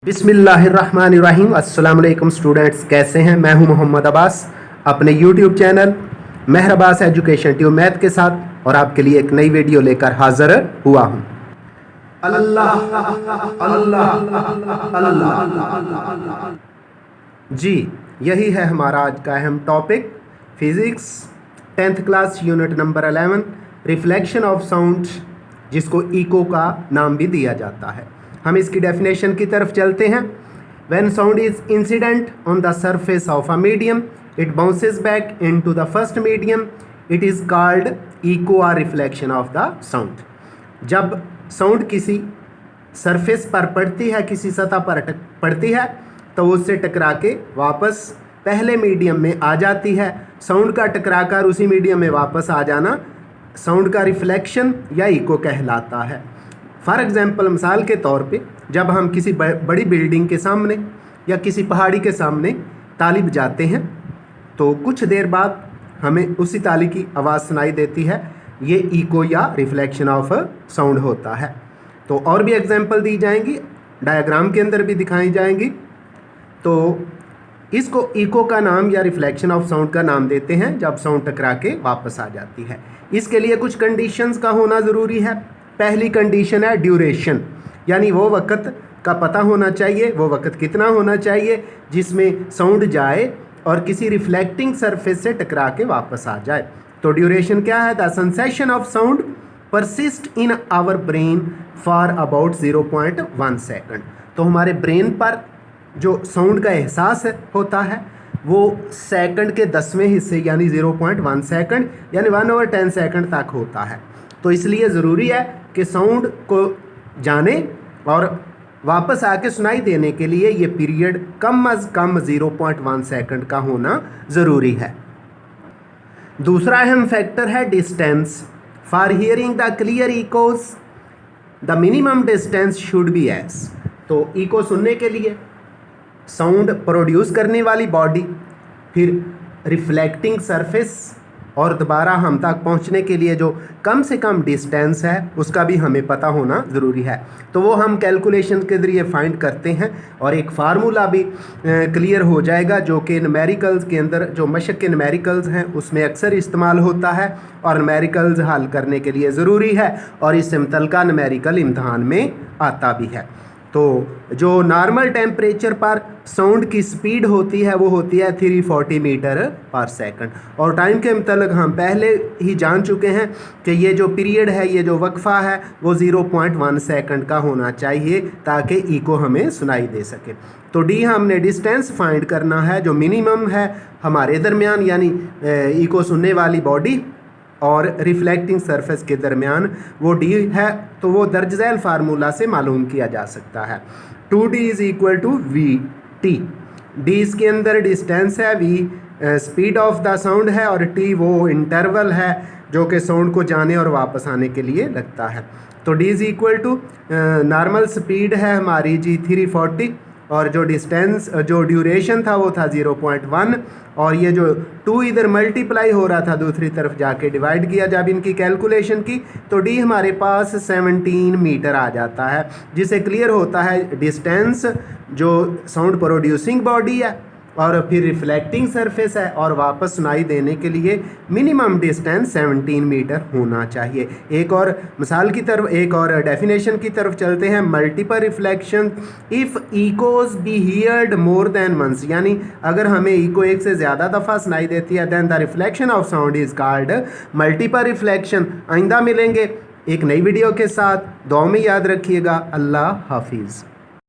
बिस्मिल्लाहिर्रहमानिर्रहीम। अस्सलाम वालेकुम स्टूडेंट्स, कैसे हैं? मैं हूं मोहम्मद अब्बास अपने यूट्यूब चैनल मेहर अब्बास एजुकेशन ट्यूब मैथ के साथ और आपके लिए एक नई वीडियो लेकर हाजिर हुआ हूं। अल्लाह अल्लाह अल्लाह जी, यही है हमारा आज का अहम topic, physics 10th class unit number 11 reflection of sound, जिसको इको का नाम भी दिया जाता है। हम इसकी डेफिनेशन की तरफ चलते हैं। When sound is incident on the surface of a medium it bounces back into the first medium, it is called echo और रिफ्लेक्शन ऑफ द साउंड। जब साउंड किसी सरफेस पर पड़ती है, किसी सतह पर पड़ती है, तो उससे टकरा के वापस पहले मीडियम में आ जाती है। साउंड का टकराकर उसी मीडियम में वापस आ जाना साउंड का रिफ्लेक्शन या इको कहलाता है। फॉर एग्जांपल, मिसाल के तौर पे, जब हम किसी बड़ी बिल्डिंग के सामने या किसी पहाड़ी के सामने ताली बजाते हैं तो कुछ देर बाद हमें उसी ताली की आवाज़ सुनाई देती है। ये इको या रिफ्लेक्शन ऑफ साउंड होता है। तो और भी एग्जांपल दी जाएंगी, डायग्राम के अंदर भी दिखाई जाएंगी। तो इसको इको का नाम या रिफ्लेक्शन ऑफ साउंड का नाम देते हैं जब साउंड टकरा के वापस आ जाती है। इसके लिए कुछ कंडीशंस का होना ज़रूरी है। पहली कंडीशन है ड्यूरेशन, यानी वो वक्त का पता होना चाहिए, वो वक्त कितना होना चाहिए जिसमें साउंड जाए और किसी रिफ्लेक्टिंग सरफेस से टकरा के वापस आ जाए। तो ड्यूरेशन क्या है? The sensation of sound persist in our brain for about 0.1 second. तो हमारे ब्रेन पर जो साउंड का एहसास होता है वो सेकंड के 10वें हिस्से यानी 0.1 सेकंड यानी 1/10 सेकंड तक होता है। तो इसलिए ज़रूरी है कि साउंड को जाने और वापस आके सुनाई देने के लिए ये पीरियड कम अज़ कम 0.1 सेकंड का होना ज़रूरी है। दूसरा अहम फैक्टर है distance. For hearing the clear echoes the minimum distance should be S. तो इको सुनने के लिए साउंड प्रोड्यूस करने वाली बॉडी, फिर रिफ्लेक्टिंग सरफेस और दोबारा हम तक पहुंचने के लिए जो कम से कम डिस्टेंस है उसका भी हमें पता होना ज़रूरी है। तो वो हम कैलकुलेशन के ज़रिए फाइंड करते हैं और एक फार्मूला भी क्लियर हो जाएगा जो कि न्यूमेरिकल्स के अंदर, जो मशक के न्यूमेरिकल्स हैं उसमें अक्सर इस्तेमाल होता है और न्यूमेरिकल्स हल करने के लिए ज़रूरी है और इससे मुतल्लिका न्यूमेरिकल इम्तहान में आता भी है। तो जो नॉर्मल टेम्परेचर पर साउंड की स्पीड होती है वो होती है 340 मीटर पर सेकंड। और टाइम के मतलब हम पहले ही जान चुके हैं कि ये जो पीरियड है, ये जो वक्फा है वो 0.1 सेकंड का होना चाहिए ताकि इको हमें सुनाई दे सके। तो डी हमने डिस्टेंस फाइंड करना है जो मिनिमम है हमारे दरमियान, यानी इको सुनने वाली बॉडी और रिफ्लेक्टिंग सरफेस के दरमियान वो डी है। तो वो दर्ज झैल फार्मूला से मालूम किया जा सकता है। 2D is equal to VT। D इसके अंदर डिस्टेंस है, V speed of the sound है और T वो इंटरवल है जो कि साउंड को जाने और वापस आने के लिए लगता है। तो D is equal to normal speed है हमारी जी 340 और जो डिस्टेंस, जो ड्यूरेशन था वो था 0.1 और ये जो 2 इधर मल्टीप्लाई हो रहा था दूसरी तरफ जाके डिवाइड किया जब इनकी कैलकुलेशन की तो डी हमारे पास 17 मीटर आ जाता है, जिसे क्लियर होता है डिस्टेंस जो साउंड प्रोड्यूसिंग बॉडी है और फिर रिफ्लेक्टिंग सरफेस है और वापस सुनाई देने के लिए मिनिमम डिस्टेंस 17 मीटर होना चाहिए। एक और मिसाल की तरफ, एक और डेफिनेशन की तरफ चलते हैं। Multiple reflection if echoes be heard more than once, यानी अगर हमें इको एक से ज़्यादा दफ़ा सुनाई देती है then the reflection of sound is called multiple reflection. आइंदा मिलेंगे एक नई वीडियो के साथ। दुआ में याद रखिएगा। अल्लाह हाफिज़।